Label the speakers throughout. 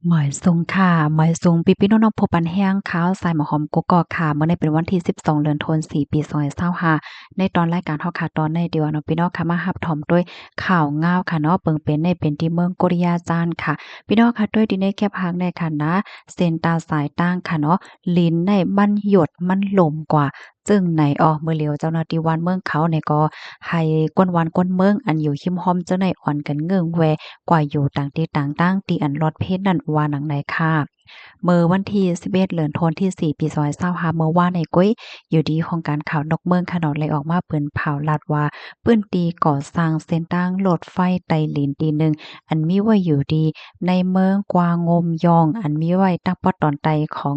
Speaker 1: หมอยซุงค่ะหมอยซุงปีน้องๆพบปันแห้งข้าวสายหมอหอมกกอกค่ะเมื่อในเป็นวันที่12เดือนธันวาคมปี2025ในตอนรายการเฮาค่ะตอนในเดียวเนาะพี่น้องค่ะมารับถอมด้วยข่าวง่าวค่ะเนาะเปิงเป็นในเป็นที่เมืองโกริยาจานค่ะพี่น้องค่ะด้วยดีในแคบพังในค่ะนะเส้นตาสายตั้งค่ะเนาะลิ้นในมันหยดมันหล่มกว่าจึงในเมื่อเหลียวเจ้าหน้าที่วันเมืองเขาเนี่ยก็ให้กวนวันกวนเมืองอันอยู่หิมห้อมเจ้าในอ่อนกันเงิงแว กว่าอยู่ต่างที่ต่างตั้งตีอันลอดเพศนั่นว่าหนังไหนค่ะเมื่อวันที่11เดือนธันวาคมที่4ปี2025เมื่อวานในก้อยอยู่ดีของการข่าวนกเมืองขนอดเลยออกมาเปิ้นเผาลาดว่าปื้นตีก่อสร้างเส้นทางรถไฟไต้หลินตีหนึ่งอันมีไว้อยู่ดีในเมืองกวางมยองอันมีไว้ตั้งปอดตอนใต้ของ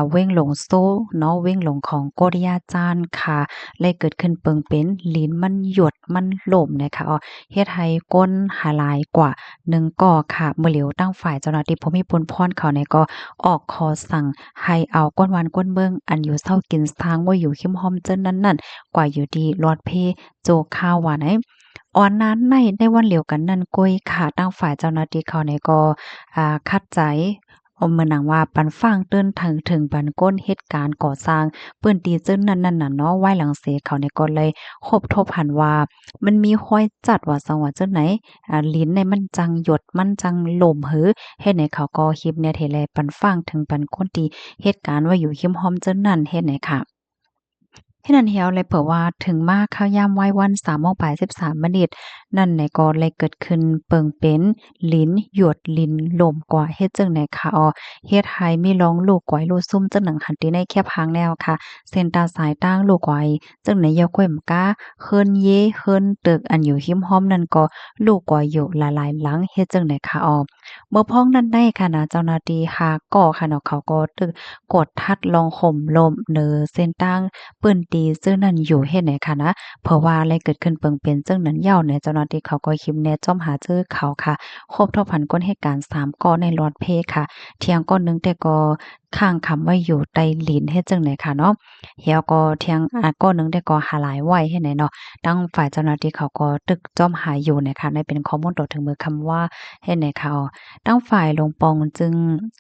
Speaker 1: เว้งหลงโซเนาะเว้งหลงของโกริยาจานค่ะเลยเกิดขึ้นเปิงเป็นลิ้นมันหยดมันหล่มนะคะเฮ็ดให้ก้นหาหลายกว่า 1ก่อค่ะเมื่อเหลียวตั้งฝ่ายเจ้าหน้าที่ภูมิพลพรเขาเนี่ยก็ออกคอสั่งให้เอาก้นวานก้นเบิ่งอันอยู่เซากินทางบ่อยู่ขิมฮ้อมเจิ้นนั้นๆกว่าอยู่ดีรอดเพโจข้าวว่าไหนอ่อนนั้นในวันเหลียวกันนั้นก้อยค่ะตั้งฝ่ายเจ้าหน้าที่เขาเนี่ยก็คัดใจเหมือนหนังว่าปันฟังเติ้นถึงปันก้นเหตุการณ์ก่อสร้างปื้นตีจึ้นนั้นน่ะเนาะไว้หลังเสเขาเนี่ยก็เลยคบทบหันว่ามันมีห้อยจัดว่าจังหวัดจังไหน ลิ้นเนี่ยมันจังหยดมันจังหล่มหือเฮ็ดให้เขาก็คลิปเนี่ยเทแลปันฟังถึงปันคนที่เหตุการณ์ว่าอยู่หิมห้อมเจั่นนั้นเฮ็ดให้ค่ะ ที่นั่นเหี่ยวเลยเผอว่าถึงมาข้าวยามไหว้วัน3โมงปลาย13มินินั่นไหนก็เลยเกิดขึ้นเปิงเป็นลิ้นหยวดลิ้นลมกว่าเฮ็ดจังไหนคะเฮ็ดให้มีร้องลูกกวยลูกซุ่มจังหนังหันติในแคบหางแนวค่ะเส้นตาสายตั้งลูกกวยจังไหนยาวก้วยมก้าเฮิรนเยเฮิรนตึกอันอยู่หิมห้อมนั่นก็ลูกกวยอยู่หลายๆหลังเฮ็ดจังไหนคะเมื่อพ้องนั้นได้ค่ะนะเจ้าหน้าที่หาก่อค่ะเนาะเขาก็ตึกกดทัดลองห่มลมเนอเส้นตั้ง ปื้นตีซึ่งนั้นอยู่เฮ็ดไหนค่ะนะเพราะว่าอะไรเกิดขึ้นเปิงเป็นจึงนั้นยาวเนี่ยเจ้าหน้าที่เขาก็คิมแนะจ้อมหาเจอเขาค่ะครบเท่าพันก้นเหตุการณ์3ก้อในลอดเพค่ะเที่ยงก้อนหนึงแต่ก็ข้างคำว่าอยู่ใต้ลิ้นเฮ็ดจังไหนค่ะเนาะเหี่ยวก็เที่ยงก้อนหนึงแต่ก็หาหลายไว้เฮ็ดไหนเนาะทั้งฝ่ายเจ้าหน้าที่เขาก็ตึกจ้อมหาอยู่เนี่ยค่ะในเป็นข้อมูลต่อถึงมือคำว่าเฮ็ดไหนค่ะทั้งฝ่ายลงปองจึง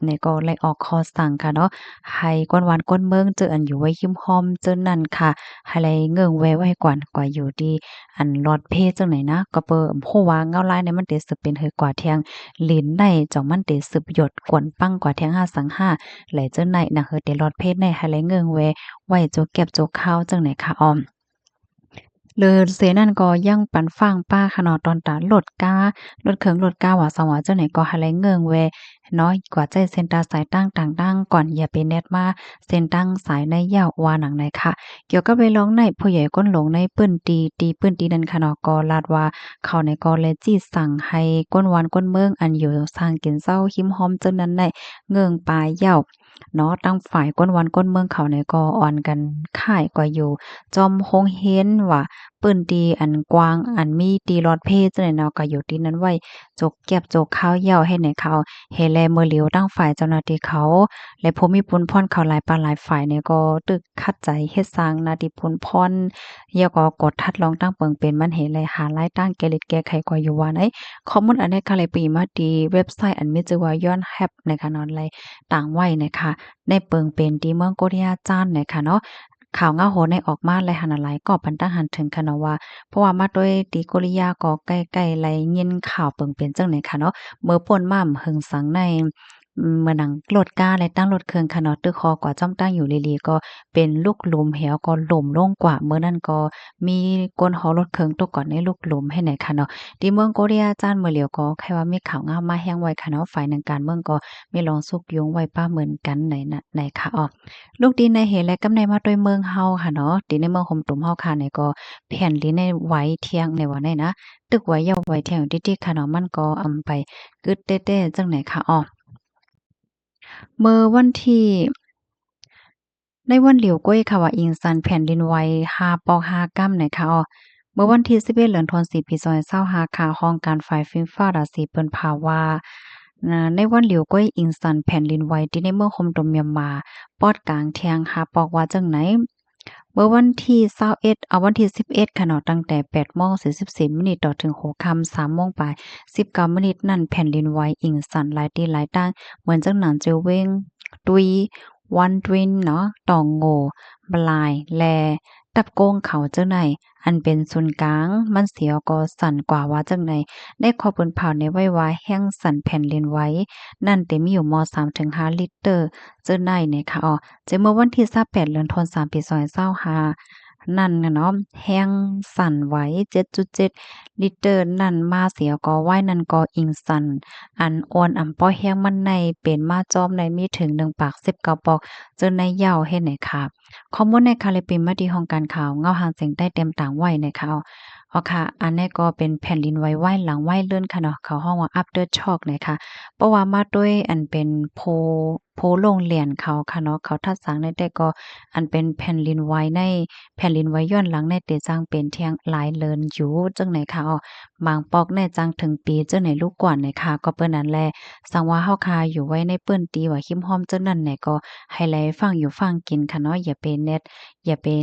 Speaker 1: เนี่ยก็เลยออกคอสั่งค่ะเนาะให้ก้นวานก้นเมืองเจออันอยู่ไว้หิมห้อมเจอนั่นค่ะ อะไรเงิ่งแวไว้ก่อนกว่าอยู่ดีอันลอดเพจังไหนนะก็เปิ้ฮู้ว่าเงาลายเนี่ยมันเตสืบเป็นเฮอกว่าเที่ยงลิ้นในจ่องมันเตสืบหยดกวนปังกว่าเที่ยง5สังห้าไหลเจ้าไหนนะเฮอเตลอดเพศในหาไรเงิ่งแวไว้โจกเก็บโจกข้าวจังไหนคะเลยเสนั่นก็ยังปันฟังป้าขะเนาะตอนตาลดการถเคิงลดกาว่าสว่าเจ้าไหนก็หาไรเงิงแวน้อยกว่าใจเส้นตาสายตั้งต่างดังก่อนอย่าไปแนดมาเส้นตั้งสายในยาวว่าหนังในค่ะเกี่ยวกับเวลองในผู้ใหญ่ก้นหลงในปื้นตีปื้นตีนั่นค่ะเนาะก็ลาดว่าเขาในก็เลยจี้สั่งให้ก้นวานก้นเมืองอันอยู่สร้างกินเศร้าหิมหอมจนนั้นได้เงิงปลายยาวเนาะตั้งฝ่ายก้นวันก้นเมืองเขาเนี่ยก็อ่อนกันค่ายกว่าอยู่จอมคงเห็นว่า ปื้นตีอันกว้างอันมีตีรอดเพจังได๋เนาะก็อยู่ที่นั้นไว้จกแก็บจกข้าวเหย้าให้ในเขาเฮแลมื้อเหลียวตั้งฝ่ายเจ้าหน้าที่เขาและภูมิพลพรเขาหลายปานหลายฝ่ายเนี่ยก็ตึกขัดใจเฮ็ดสร้างนาทีพลพรแล้วก็กดทัดลองตั้งเปิงเป็นมันเห็นเลยหาลายตั้งแก้เล็ดแก้ไขกว่าอยู่ว่าไหนข้อมูลอันนี้ค่ะเลยไปมาดีเว็บไซต์อันมีชื่อว่าย้อนแฮปนะคะเนาะไลต่างไว้นะคะในเปิงเป็นที่เมืองโกริยาจานนะคะเนาะ ข่าวง่าโหนในออกมาหลายหันอะหลายก็ปันตั้งหันถึงค่ะเนาะว่าเพราะว่ามาด้วยตีกริยาก็ใกล้ๆไหลยินข่าวเปิงเป็นจังไหนค่ะเนาะเมื่อป่นมาหึงสังในเมื่อหนังโลดก้าและตั้งโลดเครื่องค่ะเนาะตึกคอกว่าจ้อมตั้งอยู่ลีๆก็เป็นลูกหลุมเหวก็หล่มลงกว่าเมื่อนั้นก็มีก้นหอรถเครื่องตกก่อนในลูกหลุมให้ไหนค่ะเนาะที่เมืองโกเรียจ้านเมื่อเหลียวก็แค่ว่ามีข่าวง่ามาแฮงไว้ค่ะเนาะฝ่ายทางการเมืองก็มีลองสุกยุงไว้ป้าเหมือนกันไหนน่ะไหนค่ะลูกดินในเหและกำในมาด้วยเมืองเฮาค่ะเนาะดินในเมืองห่มตุ่มเฮาค่ะในก็แผ่นดินในไหวเที่ยงในว่าไหนนะตึกไหวเยาไหวเที่ยงติๆค่ะเนาะมันก็อำไปกึดแต้ๆจังไหนค่ะเมื่อวันที่ในวันเหลียวก้อยค่ะว่าอิงซันแผ่นดินไหว5ปอก5กัมไหนค่ะเมื่อวันที่11เดือนธันวาคมปี2025ค่ะห้องการไฟฟ้าราศีเปิ้นภาวาในวันเหลียวก้อยอิงซันแผ่นดินไหวที่ในเมืองคมตมเมียนมาปอดกลางเที่ยงค่ะบอกว่าจังไหน เมื่อวันที่21วันที่11ค่ะเนาะตั้งแต่8:44ต่อถึงหัวค่ำ3โมงปลาย19นั่นแผ่นดินไหวอิงสั่นหลายที่หลายตั้งเหมือนจังหนังเจอเว้งตุยวันตวินเนาะตองโง่บลายแลตับโกงเขาเจ้าไหนอันเป็นศูนย์กลางมันเสียก็สั่นกว่าว่าจังไหนได้ขอเปิ้นเผาในไว้ว่าแห้งสั่นแผ่นดินไหวนั่นเต็มอยู่ม3ถึง5ลิตรเจ้าไหนเนี่ยค่ะจะเมื่อวันที่28เดือนธันวาคมปี2025นั่นน่ะเนาะแห้งสั่นไหว7.7ลิตรนั่นมาเสียก็ไหว้นั่นก็อิงสั่นอันอ่อนอำป้อแห้งมันในเป็นมาจอมในมีถึง1ปาก19ปอกจนในยาวเฮ็ดไหนค่ะข้อมูลในคาลิปินมาดีของการข่าวเงาหางเสียงใต้เต็มต่างไว้ในข่าวค่ะอันนี้ก็เป็นแผ่นดินไหวหลังไหวเลื่อนค่ะเนาะเขาห้องว่า after shock นะคะเพราะว่ามาด้วยอันเป็นโพโรงเรียนเขาค่ะเนาะเขาทัดสร้างในแต่ก็อันเป็นแผ่นดินไหวในแผ่นดินไหวย้อนหลังในเตจังเป็นเที่ยงหลายเลินอยู่จังไหนค่ะบางปอกในจังถึงปีจังไหนลูกกว่าไหนค่ะก็เปิ้นนั้นแลสังว่าเฮาคาอยู่ไว้ในเปิ้นตีว่าหิมห้อมจังนั้นไหนก็ให้ไลฟังอยู่ฟังกินค่ะเนาะอย่าไปเ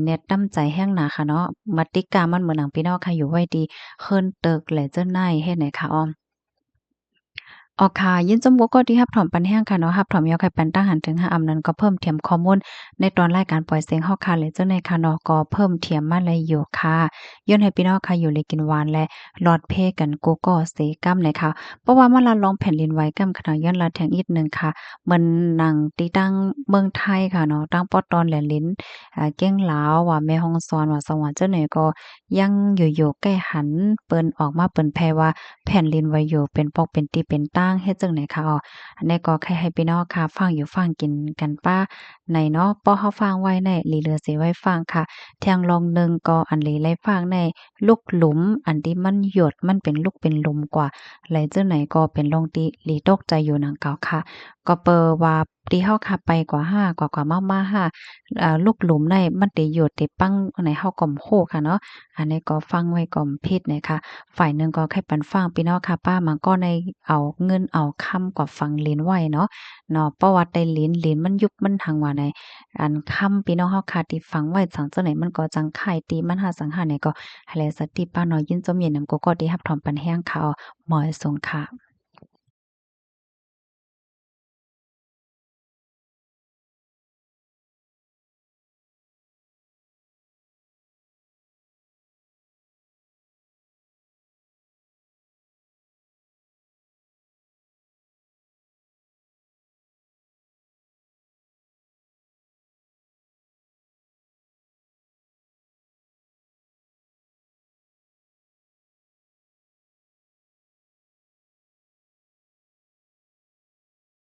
Speaker 1: น็ตน้ำใจแห้งหนาค่ะเนาะมาติกามันเหมือนหนังพี่น้องค่ะอยู่ไว้ดีเฮิรนเติกแหละเจ้าหนายเฮ็ดไหนคะค่ะยินจมูกก็ที่รับถอมปันแห้งค่ะเนาะรับถอมยอไข่ปันตั้งหันถึง5อำนั้นก็เพิ่มเติมข้อมูลในตอนรายการปล่อยเสียงเฮาค่ะเลยเจ้าในค่ะเนาะก็เพิ่มเติมมาเลยอยู่ค่ะย้อนให้พี่น้องค่ะอยู่เลยกินหวานและหลอดเพกันโกโก้เสกัมเลยค่ะเพราะว่ามาละลองแผ่นดินไหวกัมค่ะย้อนละแทงอีกหนึ่งค่ะเหมือนหนังที่ตั้งเมืองไทยค่ะเนาะตั้งปอตอนแหลลิ้นเก้งหลาวว่าแม่ฮ่องสอนว่าสวรรค์เจ้าเนี่ยก็ยังอยู่ๆใกล้หันเปิ้นออกมาเปิ้นแพร่ว่าแผ่นดินไหวอยู่เป็นปอกเป็นตีเป็นตั้งเฮ็ดจังไหนคะอันนี้ก็แค่ให้พี่น้องค่ะฟังอยู่ฟังกินกันป้าในเนาะป้อเฮาฟังไว้ในลีเหลือสิไว้ฟังค่ะแทงลองหนึ่งก็อันลีไล่ฟังในลูกหลุมอันที่มันหยดมันเป็นลูกเป็นหลุมกว่าไหลเจ้าไหนก็เป็นลงติลีตกใจอยู่หนังเก่าค่ะก็เปอว่าที่เฮาขับไปกว่า5กว่ามาๆ5ลูกหลุมในมันได้หยดได้ปังในเฮาก็บ่ฮู้ค่ะเนาะอันนี้ก็ฟังไว้ก่อมพิษนะคะฝ่ายหนึ่งก็แค่ปันฟังพี่น้องค่ะป้ามันก็ในเอาเงินเอาคำกว่าฟังลิ้นไว้เนาะประวัติได้ลิ้นมันยุบมันหังว่าในอันคำพี่น้องเฮาค่ะที่ฟังไว้จังจังไหนมันก็จังไข่ตีมันหาสังหารเนี่ยก็ให้แลสติป้าน้อยยินจมเย็นนำก็ที่รับถอมปันแห้งข่าวหมอยสงค่ะ